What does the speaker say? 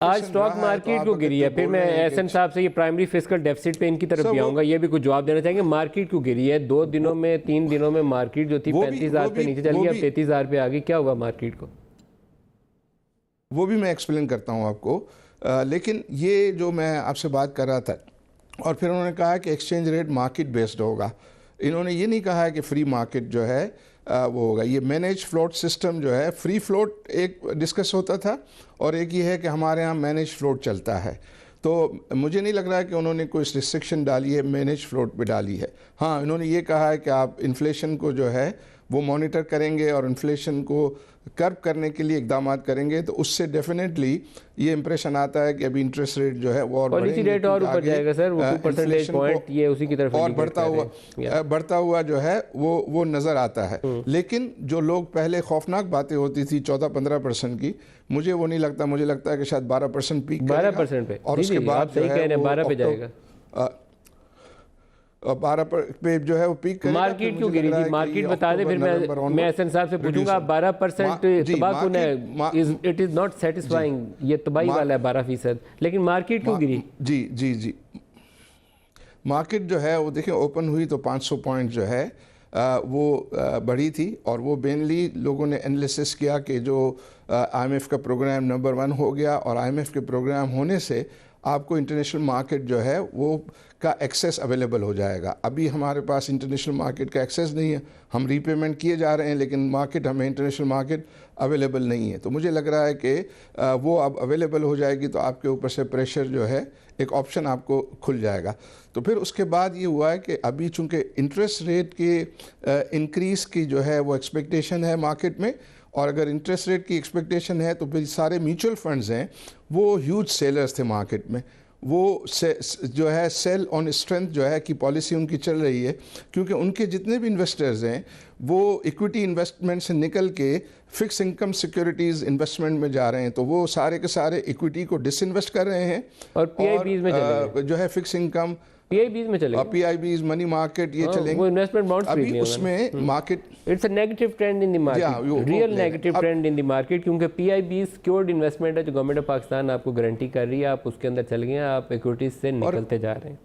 आज stock market क्यों गिरी है? फिर मैं एहसन साहब से ये प्राइमरी फिस्कल डेफिसिट पे इनकी तरफ भी आऊंगा, ये भी कुछ जवाब देना चाहेंगे। मार्केट क्यों गिरी है? 2 दिनों में 3 दिनों में मार्केट जो थी 35,000 पे नीचे चली गई, अब 33,000 पे आ गई। क्या हुआ मार्केट को? वो भी मैं एक्सप्लेन करता हूँ आपको। लेकिन ये जो मैं आपसे बात कर रहा था, और फिर उन्होंने कहा कि एक्सचेंज रेट मार्केट बेस्ड होगा। इन्होंने ये नहीं कहा है कि फ्री मार्केट जो है वो होगा। ये मैनेज फ्लोट सिस्टम जो है, फ्री फ्लोट एक डिस्कस होता था और एक ये है कि हमारे यहाँ मैनेज फ्लोट चलता है। तो मुझे नहीं लग रहा है कि उन्होंने कोई रिस्ट्रिक्शन डाली है, मैनेज फ्लोट पे डाली है। हाँ, इन्होंने ये कहा है कि आप इन्फ्लेशन को जो है वो मॉनिटर करेंगे और इन्फ्लेशन को कर्व करने के लिए इकदाम करेंगे, तो उससे डेफिनेटली ये इंप्रेशन आता है कि अभी इंटरेस्ट रेट जो है वो और पॉलिसी रेट और ऊपर जाएगा सर, वो 2 परसेंटेज पॉइंट ये उसी की तरफ और बढ़ता हुआ जो है वो नज़र आता है। लेकिन जो लोग पहले खौफनाक बातें होती थी 14-15% की, मुझे वो नहीं लगता। मुझे लगता है कि शायद 12% पीक 12% पे, और उसके बाद सही कह रहे हैं 12 पे जाएगा। 12 पे जो है वो पीक करेगा। मार्केट क्यों गिरी थी? मार्केट बता दें, फिर मैं एहसन साहब से पूछूंगा। 12% तबाह है, इट इज नॉट सेटिस्फाइंग, ये तबाही वाला है 12%। लेकिन मार्केट क्यों गिरी? जी मार्केट जो है वो देखिए ओपन हुई तो 500 पॉइंट जो है वो बढ़ी थी, और वो मेनली लोगों ने एनालिसिस किया कि जो IMF का प्रोग्राम नंबर 1 हो गया, और IMF के प्रोग्राम होने से आपको इंटरनेशनल मार्केट जो है वो का एक्सेस अवेलेबल हो जाएगा। अभी हमारे पास इंटरनेशनल मार्केट का एक्सेस नहीं है, हम रीपेमेंट किए जा रहे हैं, लेकिन मार्केट हमें इंटरनेशनल मार्केट अवेलेबल नहीं है। तो मुझे लग रहा है कि वो अब अवेलेबल हो जाएगी तो आपके ऊपर से प्रेशर जो है, एक ऑप्शन आपको खुल जाएगा। तो फिर उसके बाद ये हुआ है कि अभी चूँकि इंटरेस्ट रेट के इंक्रीज़ की जो है वो एक्सपेक्टेशन है मार्केट में, और अगर इंटरेस्ट रेट की एक्सपेक्टेशन है तो फिर सारे म्यूचुअल फंड्स हैं वो ह्यूज सेलर्स थे मार्केट में। वो जो है सेल ऑन स्ट्रेंथ जो है कि पॉलिसी उनकी चल रही है, क्योंकि उनके जितने भी इन्वेस्टर्स हैं वो इक्विटी इन्वेस्टमेंट से निकल के फिक्स इनकम सिक्योरिटीज़ इन्वेस्टमेंट में जा रहे हैं। तो वो सारे के सारे इक्विटी को डिसइन्वेस्ट कर रहे हैं और PIBs में चले जो है फिक्स इनकम PIBs में चले, PIBs मनी मार्केट ये चलेंगे। वो इन्वेस्टमेंट बॉन्ड्स अभी उसमें market it's a negative trend in the market, real negative trend in the market, क्योंकि PIBs सिक्योर्ड इन्वेस्टमेंट है जो गवर्नमेंट ऑफ पाकिस्तान आपको गारंटी कर रही है। आप उसके अंदर चल गए, आप इक्विटीज से निकलते जा रहे हैं।